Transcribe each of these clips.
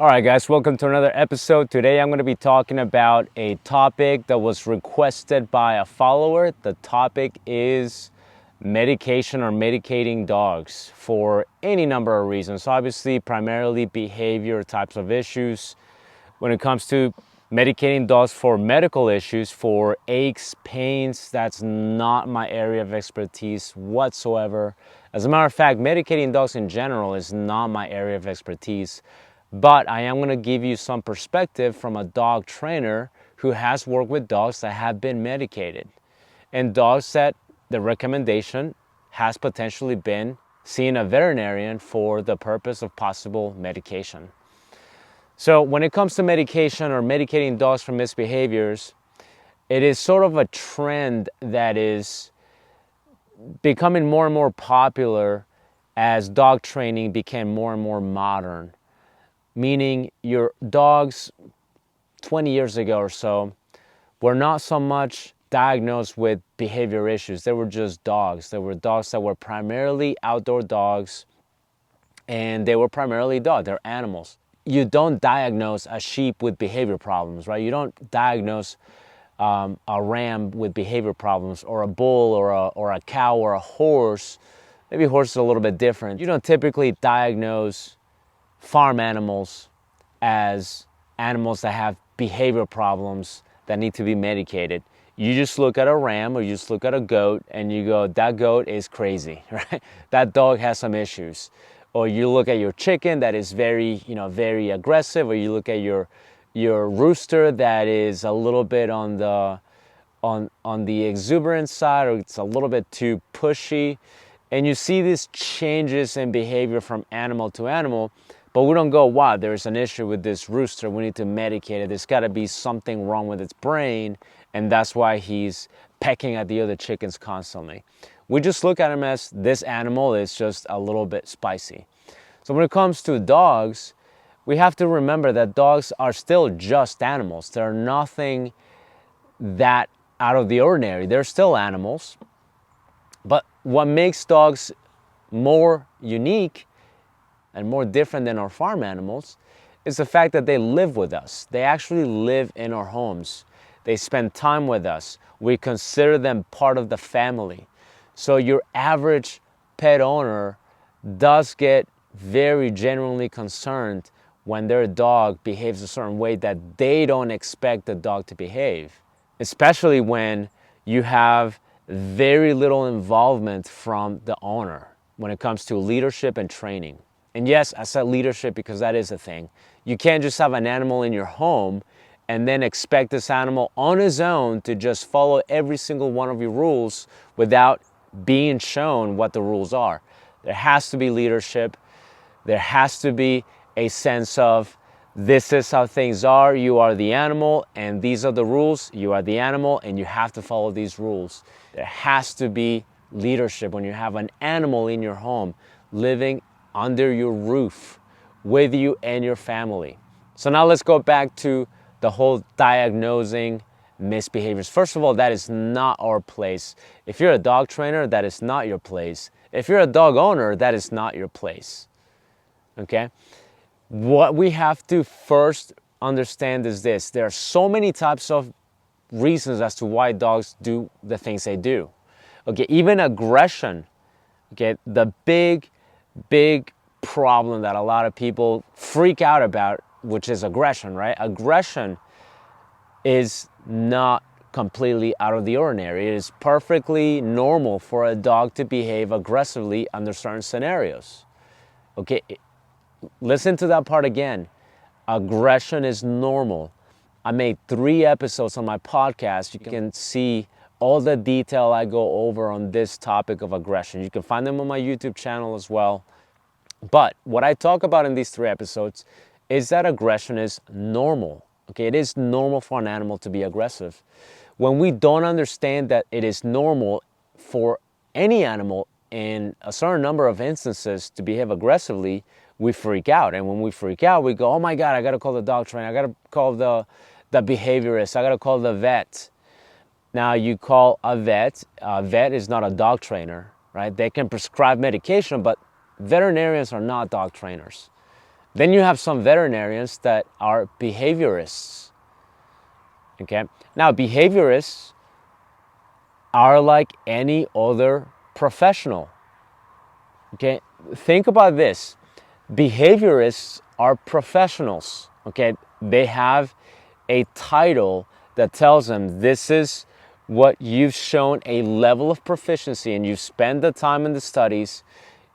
All right, guys, welcome to another episode. Today I'm going to be talking about a topic that was requested by a follower. The topic is medication or medicating dogs for any number of reasons. Obviously, primarily behavior types of issues. When it comes to medicating dogs for medical issues, for aches, pains, that's not my area of expertise whatsoever. As a matter of fact, medicating dogs in general is not my area of expertise. But I am going to give you some perspective from a dog trainer who has worked with dogs that have been medicated. And dogs that the recommendation has potentially been seeing a veterinarian for the purpose of possible medication. So when it comes to medication or medicating dogs for misbehaviors, it is sort of a trend that is becoming more and more popular as dog training became more and more modern. Meaning your dogs 20 years ago or so were not so much diagnosed with behavior issues. They were just dogs. They were dogs that were primarily outdoor dogs, and they were primarily dogs. They're animals. You don't diagnose a sheep with behavior problems, right? You don't diagnose a ram with behavior problems, or a bull, or a cow, or a horse. Maybe a horse is a little bit different. You don't typically diagnose farm animals as animals that have behavior problems that need to be medicated. You just look at a ram or you just look at a goat and you go, that goat is crazy, right? That dog has some issues. Or you look at your chicken that is very aggressive, or you look at your rooster that is a little bit on the exuberant side, or it's a little bit too pushy. And you see these changes in behavior from animal to animal. But we don't go, wow, there's an issue with this rooster, we need to medicate it. There's got to be something wrong with its brain, and that's why he's pecking at the other chickens constantly. We just look at him as this animal is just a little bit spicy. So when it comes to dogs, we have to remember that dogs are still just animals. They're nothing that out of the ordinary. They're still animals. But what makes dogs more unique and more different than our farm animals is the fact that they live with us. They actually live in our homes. They spend time with us. We consider them part of the family. So your average pet owner does get very genuinely concerned when their dog behaves a certain way that they don't expect the dog to behave, especially when you have very little involvement from the owner when it comes to leadership and training. And yes, I said leadership because that is a thing. You can't just have an animal in your home and then expect this animal on his own to just follow every single one of your rules without being shown what the rules are. There has to be leadership. There has to be a sense of, this is how things are. You are the animal, and these are the rules. You are the animal, and you have to follow these rules. There has to be leadership when you have an animal in your home living under your roof with you and your family. So now let's go back to the whole diagnosing misbehaviors. First of all, that is not our place. If you're a dog trainer, that is not your place. If you're a dog owner, that is not your place. Okay? What we have to first understand is this. There are so many types of reasons as to why dogs do the things they do. Okay, even aggression. Okay, the big problem that a lot of people freak out about, which is aggression, right? Aggression is not completely out of the ordinary. It is perfectly normal for a dog to behave aggressively under certain scenarios. Okay, listen to that part again. Aggression is normal. I made 3 episodes on my podcast. You can see all the detail I go over on this topic of aggression. You can find them on my YouTube channel as well. But what I talk about in these 3 episodes is that aggression is normal. Okay, it is normal for an animal to be aggressive. When we don't understand that it is normal for any animal in a certain number of instances to behave aggressively, we freak out. And when we freak out, we go, oh my God, I gotta call the dog trainer. I gotta call the behaviorist. I gotta call the vet. Now you call a vet is not a dog trainer, right? They can prescribe medication, but veterinarians are not dog trainers. Then you have some veterinarians that are behaviorists. Okay, now behaviorists are like any other professional. Okay, think about this. Behaviorists are professionals. Okay, they have a title that tells them this is what you've shown a level of proficiency, and you've spent the time in the studies,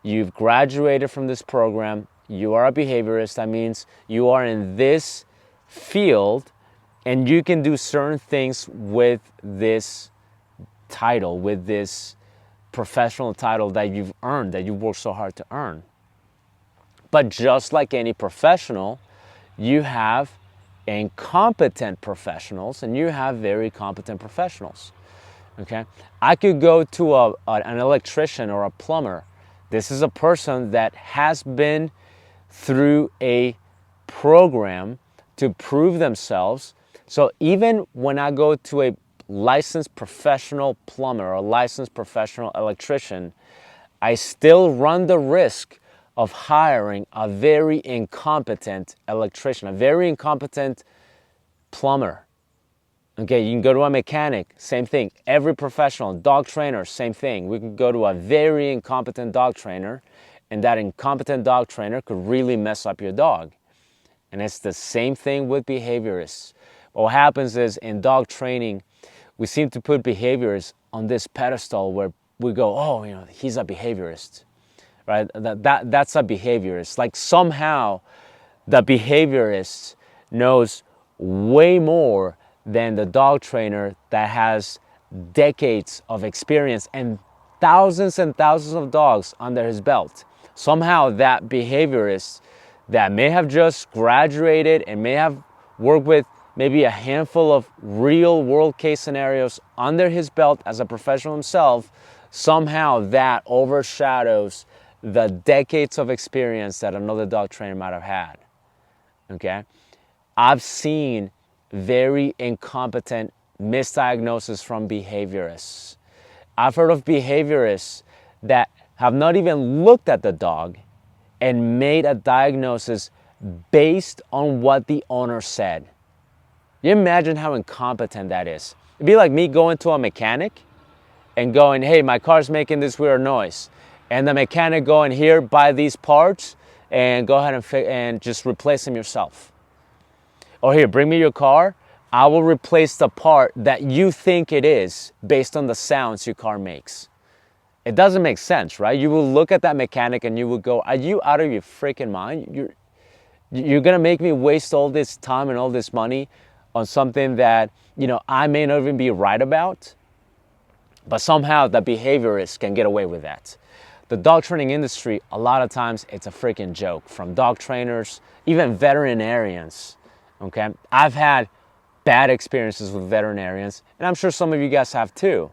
you've graduated from this program, you are a behaviorist. That means you are in this field and you can do certain things with this title, with this professional title that you've earned, that you've worked so hard to earn. But just like any professional, you have incompetent professionals and you have very competent professionals. Okay, I could go to an electrician or a plumber. This is a person that has been through a program to prove themselves. So even when I go to a licensed professional plumber or a licensed professional electrician, I still run the risk of hiring a very incompetent electrician, a very incompetent plumber. Okay, you can go to a mechanic, same thing. Every professional, dog trainer, same thing. We can go to a very incompetent dog trainer, and that incompetent dog trainer could really mess up your dog. And it's the same thing with behaviorists. What happens is in dog training, we seem to put behaviorists on this pedestal where we go, oh, he's a behaviorist, right? That's a behaviorist. Like somehow the behaviorist knows way more than the dog trainer that has decades of experience and thousands of dogs under his belt. Somehow that behaviorist that may have just graduated and may have worked with maybe a handful of real world case scenarios under his belt as a professional himself, somehow that overshadows the decades of experience that another dog trainer might have had. Okay? I've seen very incompetent misdiagnosis from behaviorists. I've heard of behaviorists that have not even looked at the dog and made a diagnosis based on what the owner said. You imagine how incompetent that is. It'd be like me going to a mechanic and going, hey, my car's making this weird noise. And the mechanic going, here, buy these parts and go ahead and just replace them yourself. Or here, bring me your car. I will replace the part that you think it is based on the sounds your car makes. It doesn't make sense, right? You will look at that mechanic and you will go, are you out of your freaking mind? You're gonna make me waste all this time and all this money on something that, I may not even be right about, but somehow the behaviorists can get away with that. The dog training industry, a lot of times it's a freaking joke, from dog trainers, even veterinarians, okay? I've had bad experiences with veterinarians, and I'm sure some of you guys have too.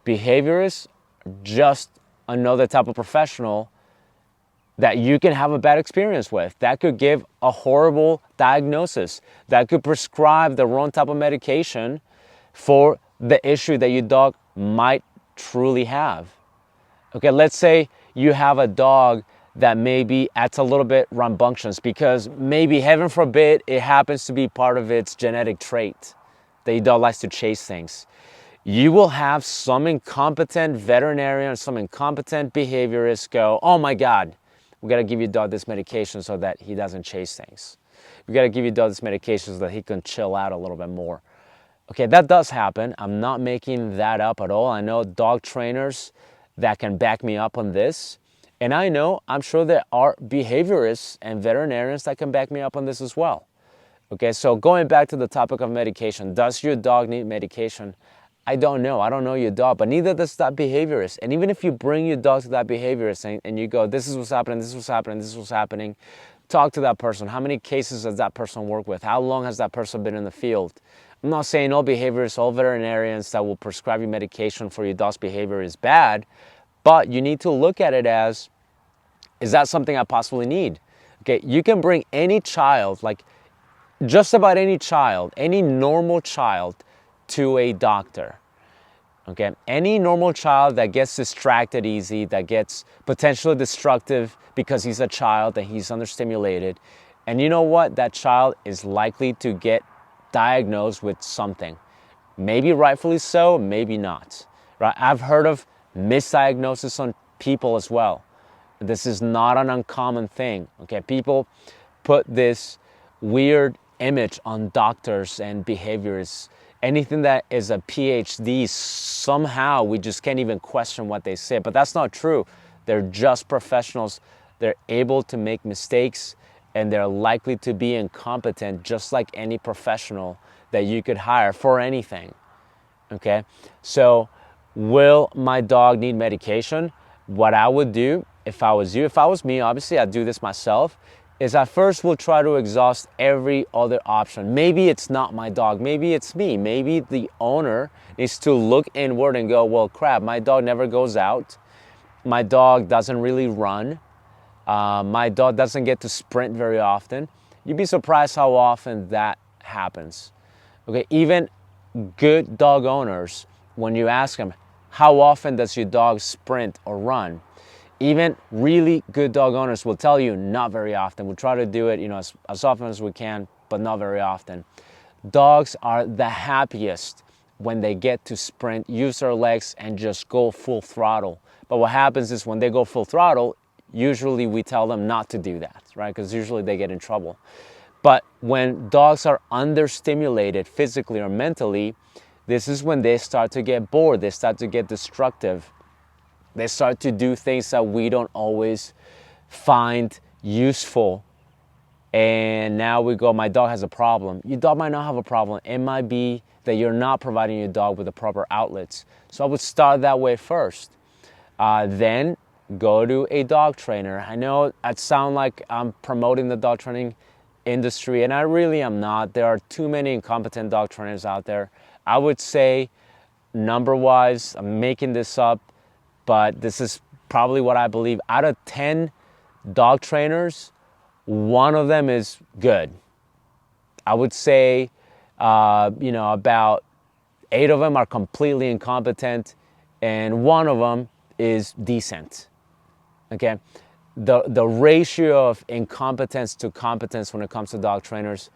Behaviorists are just another type of professional that you can have a bad experience with. That could give a horrible diagnosis. That could prescribe the wrong type of medication for the issue that your dog might truly have. Okay, let's say you have a dog that maybe acts a little bit rambunctious because maybe, heaven forbid, it happens to be part of its genetic trait that your dog likes to chase things. You will have some incompetent veterinarian, some incompetent behaviorist go, oh my God, we gotta give your dog this medication so that he doesn't chase things. We gotta give your dog this medication so that he can chill out a little bit more. Okay, that does happen. I'm not making that up at all. I know dog trainers that can back me up on this. And I'm sure there are behaviorists and veterinarians that can back me up on this as well. Okay, so going back to the topic of medication, does your dog need medication? I don't know. I don't know your dog, but neither does that behaviorist. And even if you bring your dog to that behaviorist and you go, this is what's happening, this is what's happening, this is what's happening, talk to that person. How many cases does that person work with? How long has that person been in the field? I'm not saying all behaviorists, all veterinarians that will prescribe you medication for your dog's behavior is bad, but you need to look at it as, is that something I possibly need? Okay, you can bring any child, like just about any child, any normal child, to a doctor. Okay, any normal child that gets distracted easy, that gets potentially destructive because he's a child and he's understimulated. And you know what? That child is likely to get diagnosed with something. Maybe rightfully so, maybe not. Right? I've heard of misdiagnosis on people as well. This is not an uncommon thing. Okay, people put this weird image on doctors and behaviorists. Anything that is a PhD, somehow we just can't even question what they say. But that's not true. They're just professionals. They're able to make mistakes, and they're likely to be incompetent, just like any professional that you could hire for anything. Okay, so will my dog need medication? What I would do if I was you, if I was me, obviously I'd do this myself, is I first will try to exhaust every other option. Maybe it's not my dog, maybe it's me. Maybe the owner needs to look inward and go, well, crap, my dog never goes out. My dog doesn't really run. My dog doesn't get to sprint very often. You'd be surprised how often that happens. Okay, even good dog owners, when you ask them, how often does your dog sprint or run? Even really good dog owners will tell you not very often. We try to do it, as often as we can, but not very often. Dogs are the happiest when they get to sprint, use their legs, and just go full throttle. But what happens is when they go full throttle, usually we tell them not to do that, right? Because usually they get in trouble. But when dogs are understimulated physically or mentally, this is when they start to get bored, they start to get destructive. They start to do things that we don't always find useful. And now we go, my dog has a problem. Your dog might not have a problem. It might be that you're not providing your dog with the proper outlets. So I would start that way first. Then go to a dog trainer. I know I sound like I'm promoting the dog training industry, and I really am not. There are too many incompetent dog trainers out there. I would say, number-wise, I'm making this up, but this is probably what I believe. Out of 10 dog trainers, one of them is good. I would say, about 8 of them are completely incompetent, and one of them is decent. Okay, the ratio of incompetence to competence when it comes to dog trainers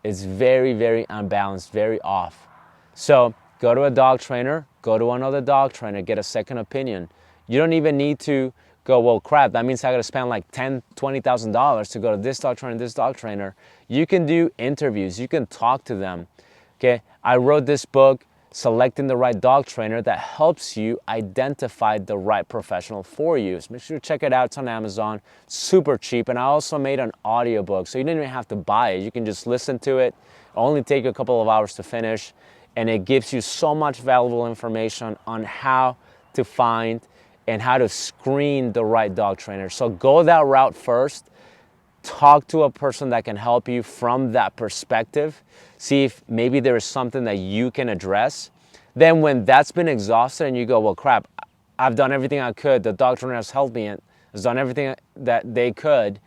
is very, very unbalanced, very off. So go to a dog trainer, go to another dog trainer, get a second opinion. You don't even need to go, well, crap, that means I got to spend like $10,000, $20,000 to go to this dog trainer, this dog trainer. You can do interviews. You can talk to them. Okay, I wrote this book, Selecting the Right Dog Trainer, that helps you identify the right professional for you. So make sure to check it out. It's on Amazon, super cheap. And I also made an audiobook, so you didn't even have to buy it. You can just listen to it. It'll only take you a couple of hours to finish. And it gives you so much valuable information on how to find and how to screen the right dog trainer. So go that route first. Talk to a person that can help you from that perspective. See if maybe there is something that you can address. Then when that's been exhausted and you go, well, crap, I've done everything I could. The dog trainer has helped me and has done everything that they could.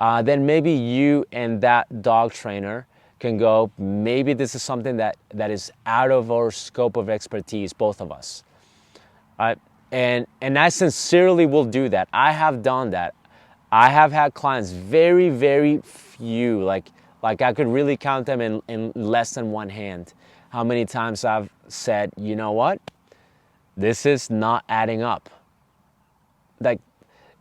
Then maybe you and that dog trainer can go, maybe this is something that is out of our scope of expertise, both of us. And I sincerely will do that. I have done that. I have had clients, very, very few, like I could really count them in less than one hand, how many times I've said, you know what, this is not adding up. Like,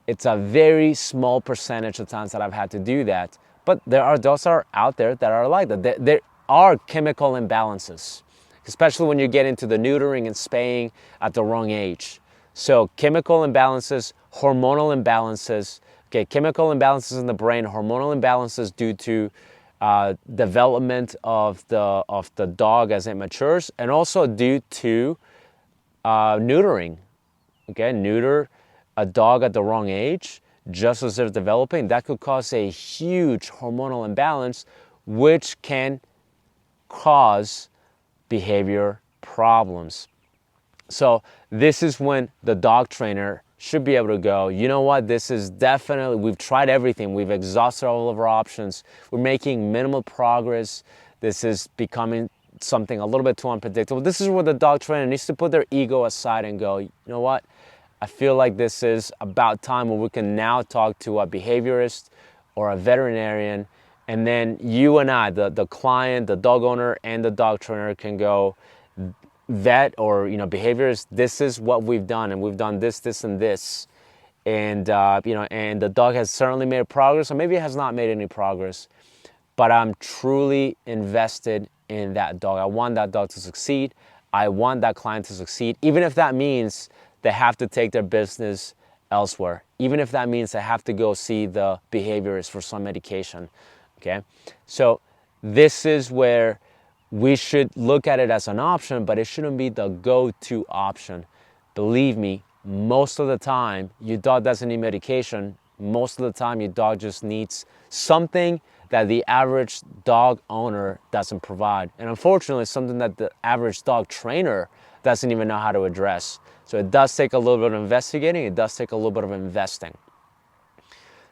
it's a very small percentage of times that I've had to do that, but there are dogs that are out there that are like that. There are chemical imbalances, especially when you get into the neutering and spaying at the wrong age. So chemical imbalances, hormonal imbalances. Okay, chemical imbalances in the brain, hormonal imbalances due to development of the dog as it matures, and also due to neutering. Okay, neuter a dog at the wrong age, just as they're developing, that could cause a huge hormonal imbalance, which can cause behavior problems. So this is when the dog trainer should be able to go, you know what, this is definitely, we've tried everything. We've exhausted all of our options. We're making minimal progress. This is becoming something a little bit too unpredictable. This is where the dog trainer needs to put their ego aside and go, you know what, I feel like this is about time when we can now talk to a behaviorist or a veterinarian, and then you and I, the client, the dog owner, and the dog trainer can go, vet or behaviorist, this is what we've done, and we've done this, this, and this, and and the dog has certainly made progress, or maybe it has not made any progress, but I'm truly invested in that dog. I want that dog to succeed. I want that client to succeed, even if that means they have to take their business elsewhere, even if that means they have to go see the behaviorist for some medication. Okay, so this is where we should look at it as an option, but it shouldn't be the go-to option. Believe me, most of the time your dog doesn't need medication. Most of the time your dog just needs something that the average dog owner doesn't provide. And unfortunately, it's something that the average dog trainer doesn't even know how to address. So it does take a little bit of investigating. It does take a little bit of investing.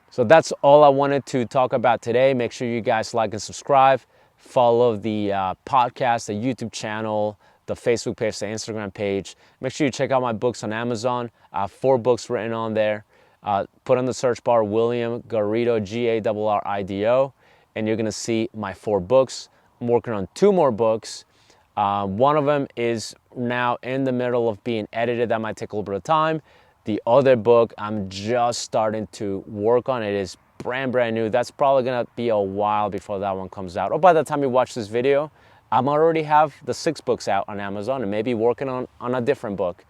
So that's all I wanted to talk about today. Make sure you guys like and subscribe. Follow the podcast, the YouTube channel, the Facebook page, the Instagram page. Make sure you check out my books on Amazon. I have 4 books written on there. Put on the search bar William Garrido, Garrido, and you're gonna see my 4 books. I'm working on 2 more books. One of them is now in the middle of being edited. That might take a little bit of time. The other book, I'm just starting to work on. It is brand new. That's probably gonna be a while before that one comes out. Or by the time you watch this video, I already have the 6 books out on Amazon and maybe working on a different book.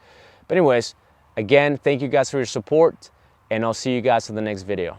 But anyways, again, thank you guys for your support, and I'll see you guys in the next video.